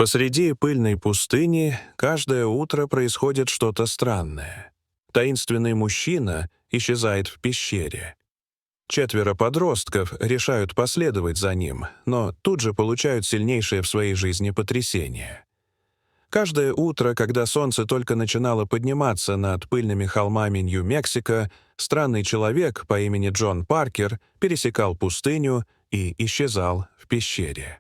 Посреди пыльной пустыни каждое утро происходит что-то странное. Таинственный мужчина исчезает в пещере. 4 подростков решают последовать за ним, но тут же получают сильнейшее в своей жизни потрясение. Каждое утро, когда солнце только начинало подниматься над пыльными холмами Нью-Мексико, странный человек по имени Джон Паркер пересекал пустыню и исчезал в пещере.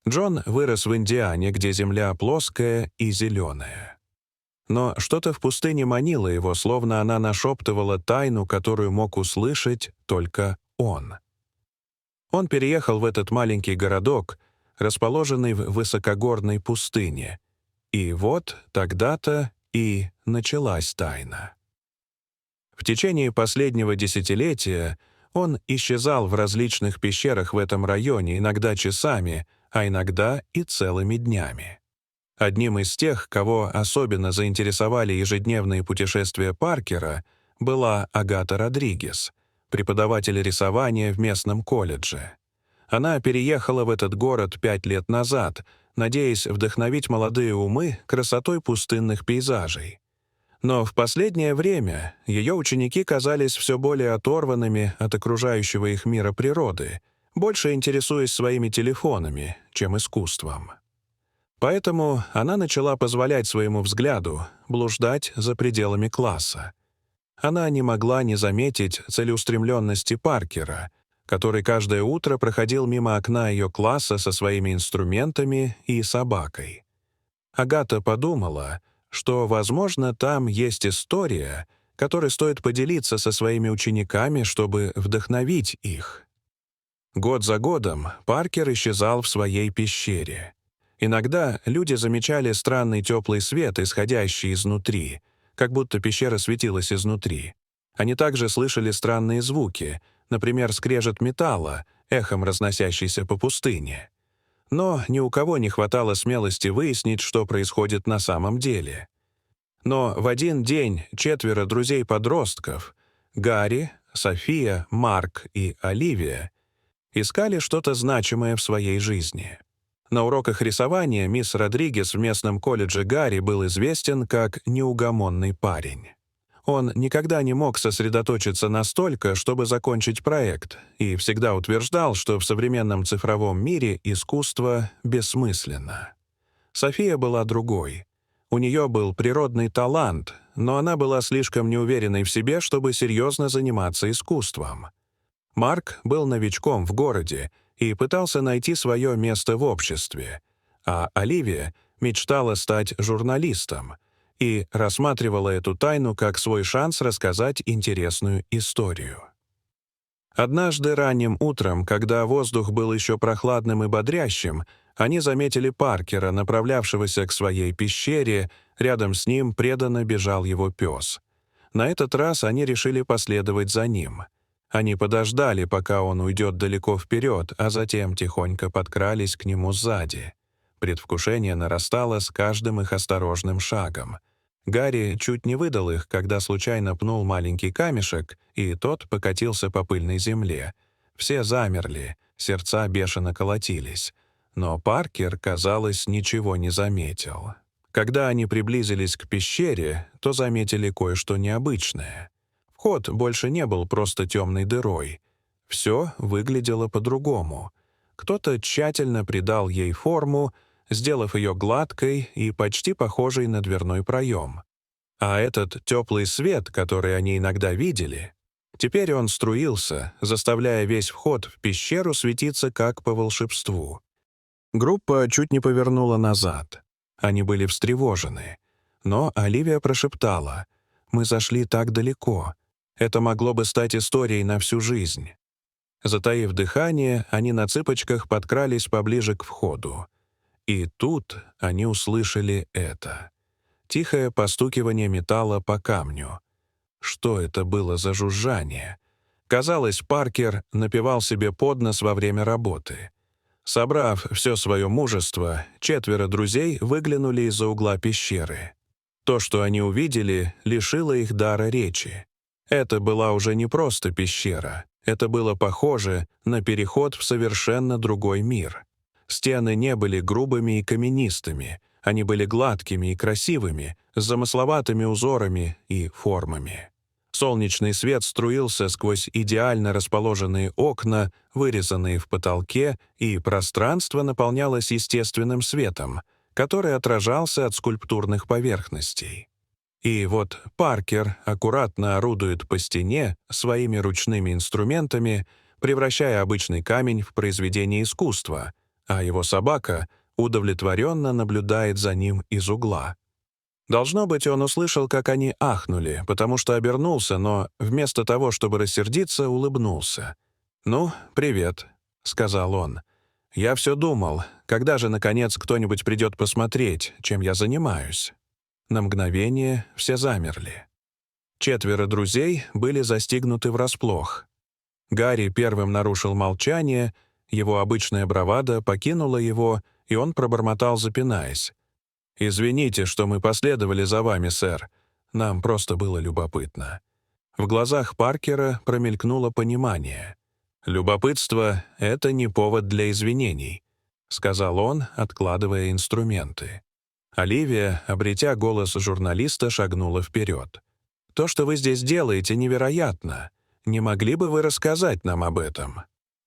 Джон вырос в Индиане, где земля плоская и зеленая. Но что-то в пустыне манило его, словно она нашептывала тайну, которую мог услышать только он. Он переехал в этот маленький городок, расположенный в высокогорной пустыне. И вот тогда-то и началась тайна. В течение последнего десятилетия он исчезал в различных пещерах в этом районе, иногда часами, а иногда и целыми днями. Одним из тех, кого особенно заинтересовали ежедневные путешествия Паркера, была Агата Родригес, преподаватель рисования в местном колледже. Она переехала в этот город 5 лет назад, надеясь вдохновить молодые умы красотой пустынных пейзажей. Но в последнее время ее ученики казались все более оторванными от окружающего их мира природы, больше интересуясь своими телефонами, чем искусством. Поэтому она начала позволять своему взгляду блуждать за пределами класса. Она не могла не заметить целеустремленности Паркера, который каждое утро проходил мимо окна ее класса со своими инструментами и собакой. Агата подумала, что, возможно, там есть история, которой стоит поделиться со своими учениками, чтобы вдохновить их. Год за годом Паркер исчезал в своей пещере. Иногда люди замечали странный теплый свет, исходящий изнутри, как будто пещера светилась изнутри. Они также слышали странные звуки, например, скрежет металла, эхом разносящийся по пустыне. Но ни у кого не хватало смелости выяснить, что происходит на самом деле. Но в один день 4 друзей-подростков — Гарри, София, Марк и Оливия — искали что-то значимое в своей жизни. На уроках рисования мисс Родригес в местном колледже Гарри был известен как неугомонный парень. Он никогда не мог сосредоточиться настолько, чтобы закончить проект, и всегда утверждал, что в современном цифровом мире искусство бессмысленно. София была другой. У нее был природный талант, но она была слишком неуверенной в себе, чтобы серьезно заниматься искусством. Марк был новичком в городе и пытался найти свое место в обществе, а Оливия мечтала стать журналистом и рассматривала эту тайну как свой шанс рассказать интересную историю. Однажды ранним утром, когда воздух был еще прохладным и бодрящим, они заметили Паркера, направлявшегося к своей пещере, рядом с ним преданно бежал его пес. На этот раз они решили последовать за ним. Они подождали, пока он уйдет далеко вперед, а затем тихонько подкрались к нему сзади. Предвкушение нарастало с каждым их осторожным шагом. Гарри чуть не выдал их, когда случайно пнул маленький камешек, и тот покатился по пыльной земле. Все замерли, сердца бешено колотились. Но Паркер, казалось, ничего не заметил. Когда они приблизились к пещере, то заметили кое-что необычное. Вход больше не был просто темной дырой. Все выглядело по-другому. Кто-то тщательно придал ей форму, сделав ее гладкой и почти похожей на дверной проем. А этот теплый свет, который они иногда видели, теперь он струился, заставляя весь вход в пещеру светиться как по волшебству. Группа чуть не повернула назад. Они были встревожены. Но Оливия прошептала: «Мы зашли так далеко. Это могло бы стать историей на всю жизнь». Затаив дыхание, они на цыпочках подкрались поближе к входу. И тут они услышали это. Тихое постукивание металла по камню. Что это было за жужжание? Казалось, Паркер напевал себе под нос во время работы. Собрав все свое мужество, 4 друзей выглянули из-за угла пещеры. То, что они увидели, лишило их дара речи. Это была уже не просто пещера. Это было похоже на переход в совершенно другой мир. Стены не были грубыми и каменистыми, они были гладкими и красивыми, с замысловатыми узорами и формами. Солнечный свет струился сквозь идеально расположенные окна, вырезанные в потолке, и пространство наполнялось естественным светом, который отражался от скульптурных поверхностей. И вот Паркер аккуратно орудует по стене своими ручными инструментами, превращая обычный камень в произведение искусства, а его собака удовлетворенно наблюдает за ним из угла. Должно быть, он услышал, как они ахнули, потому что обернулся, но вместо того, чтобы рассердиться, улыбнулся. «Ну, привет», — сказал он. «Я все думал, когда же, наконец, кто-нибудь придет посмотреть, чем я занимаюсь». На мгновение все замерли. 4 друзей были застигнуты врасплох. Гарри первым нарушил молчание, его обычная бравада покинула его, и он пробормотал, запинаясь. «Извините, что мы последовали за вами, сэр. Нам просто было любопытно». В глазах Паркера промелькнуло понимание. «Любопытство — это не повод для извинений», — сказал он, откладывая инструменты. Оливия, обретя голос журналиста, шагнула вперед. «То, что вы здесь делаете, невероятно. Не могли бы вы рассказать нам об этом?»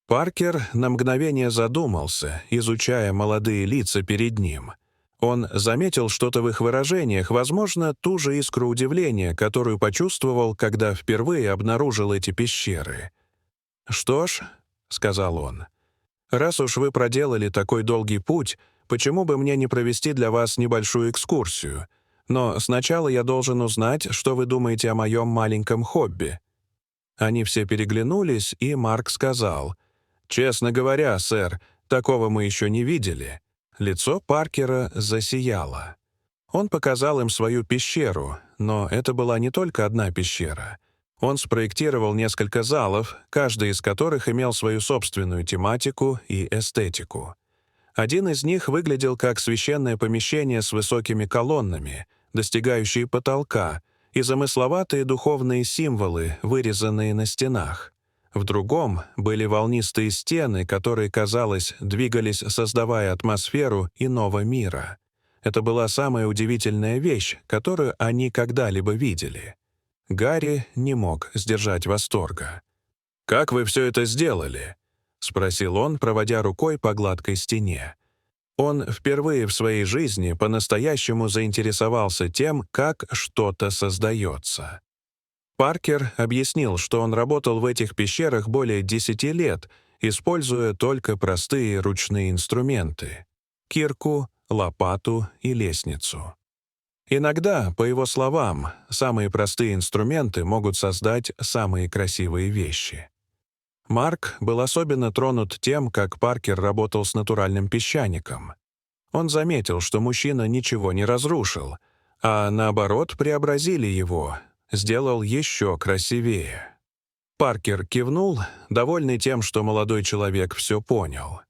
Паркер на мгновение задумался, изучая молодые лица перед ним. Он заметил что-то в их выражениях, возможно, ту же искру удивления, которую почувствовал, когда впервые обнаружил эти пещеры. «Что ж», — сказал он, — «раз уж вы проделали такой долгий путь, почему бы мне не провести для вас небольшую экскурсию? Но сначала я должен узнать, что вы думаете о моем маленьком хобби». Они все переглянулись, и Марк сказал, «Честно говоря, сэр, такого мы еще не видели». Лицо Паркера засияло. Он показал им свою пещеру, но это была не только одна пещера. Он спроектировал несколько залов, каждый из которых имел свою собственную тематику и эстетику. Один из них выглядел как священное помещение с высокими колоннами, достигающие потолка, и замысловатые духовные символы, вырезанные на стенах. В другом были волнистые стены, которые, казалось, двигались, создавая атмосферу иного мира. Это была самая удивительная вещь, которую они когда-либо видели. Гарри не мог сдержать восторга. «Как вы все это сделали?» — спросил он, проводя рукой по гладкой стене. Он впервые в своей жизни по-настоящему заинтересовался тем, как что-то создается. Паркер объяснил, что он работал в этих пещерах более 10 лет, используя только простые ручные инструменты — кирку, лопату и лестницу. Иногда, по его словам, самые простые инструменты могут создать самые красивые вещи. Марк был особенно тронут тем, как Паркер работал с натуральным песчаником. Он заметил, что мужчина ничего не разрушил, а наоборот преобразили его, сделал еще красивее. Паркер кивнул, довольный тем, что молодой человек все понял.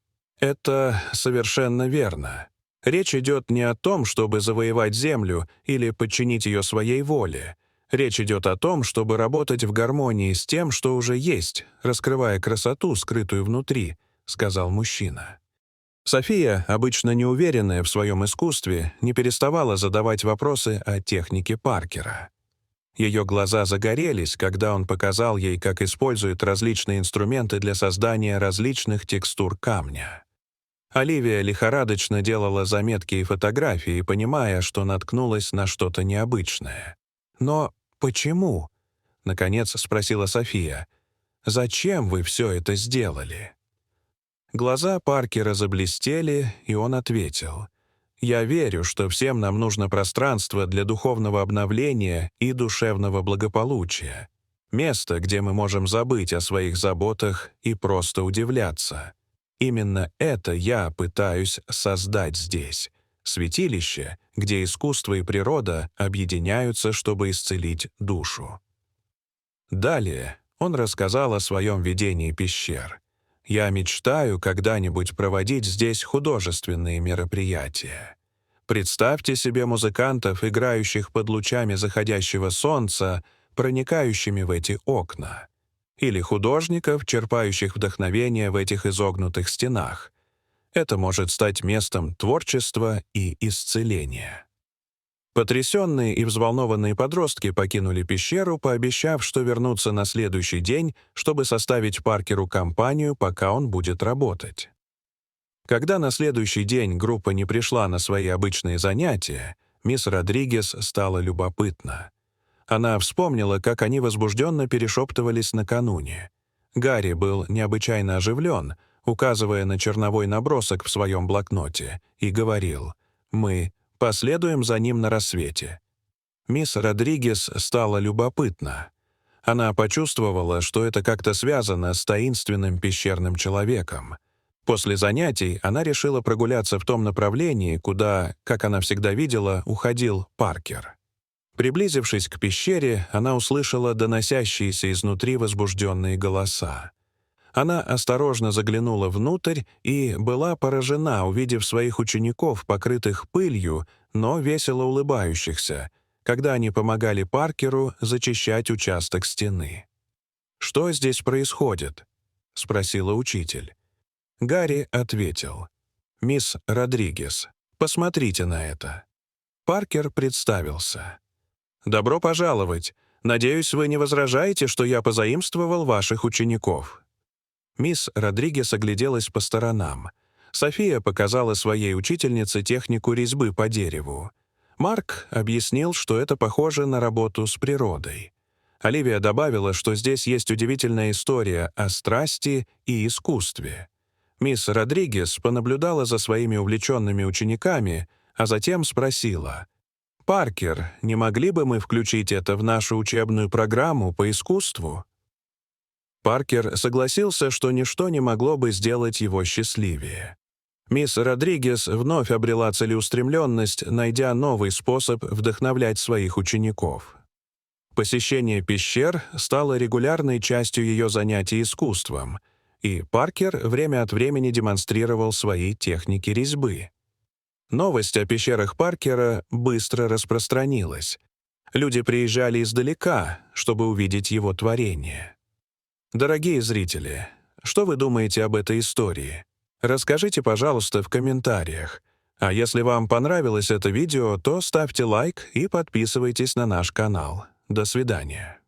Это совершенно верно. Речь идет не о том, чтобы завоевать землю или подчинить ее своей воле. Речь идет о том, чтобы работать в гармонии с тем, что уже есть, раскрывая красоту, скрытую внутри, сказал мужчина. София, обычно неуверенная в своем искусстве, не переставала задавать вопросы о технике Паркера. Ее глаза загорелись, когда он показал ей, как использует различные инструменты для создания различных текстур камня. Оливия лихорадочно делала заметки и фотографии, понимая, что наткнулась на что-то необычное. «Но почему?» — наконец спросила София. «Зачем вы все это сделали?» Глаза Паркера заблестели, и он ответил. «Я верю, что всем нам нужно пространство для духовного обновления и душевного благополучия. Место, где мы можем забыть о своих заботах и просто удивляться. Именно это я пытаюсь создать здесь. Святилище, где искусство и природа объединяются, чтобы исцелить душу». Далее он рассказал о своем видении пещер. «Я мечтаю когда-нибудь проводить здесь художественные мероприятия. Представьте себе музыкантов, играющих под лучами заходящего солнца, проникающими в эти окна. Или художников, черпающих вдохновение в этих изогнутых стенах. Это может стать местом творчества и исцеления. Потрясенные и взволнованные подростки покинули пещеру, пообещав, что вернутся на следующий день, чтобы составить Паркеру компанию, пока он будет работать. Когда на следующий день группа не пришла на свои обычные занятия, мисс Родригес стала любопытна. Она вспомнила, как они возбужденно перешептывались накануне. Гарри был необычайно оживлен, указывая на черновой набросок в своем блокноте, и говорил: «Мы последуем за ним на рассвете». Мисс Родригес стала любопытна. Она почувствовала, что это как-то связано с таинственным пещерным человеком. После занятий она решила прогуляться в том направлении, куда, как она всегда видела, уходил Паркер. Приблизившись к пещере, она услышала доносящиеся изнутри возбужденные голоса. Она осторожно заглянула внутрь и была поражена, увидев своих учеников, покрытых пылью, но весело улыбающихся, когда они помогали Паркеру зачищать участок стены. «Что здесь происходит?» — спросила учитель. Гарри ответил: «Мисс Родригес, посмотрите на это». Паркер представился. «Добро пожаловать. Надеюсь, вы не возражаете, что я позаимствовал ваших учеников». Мисс Родригес огляделась по сторонам. София показала своей учительнице технику резьбы по дереву. Марк объяснил, что это похоже на работу с природой. Оливия добавила, что здесь есть удивительная история о страсти и искусстве. Мисс Родригес понаблюдала за своими увлеченными учениками, а затем спросила: «Паркер, не могли бы мы включить это в нашу учебную программу по искусству?» Паркер согласился, что ничто не могло бы сделать его счастливее. Мисс Родригес вновь обрела целеустремленность, найдя новый способ вдохновлять своих учеников. Посещение пещер стало регулярной частью ее занятий искусством, и Паркер время от времени демонстрировал свои техники резьбы. Новость о пещерах Паркера быстро распространилась. Люди приезжали издалека, чтобы увидеть его творение. Дорогие зрители, что вы думаете об этой истории? Расскажите, пожалуйста, в комментариях. А если вам понравилось это видео, то ставьте лайк и подписывайтесь на наш канал. До свидания.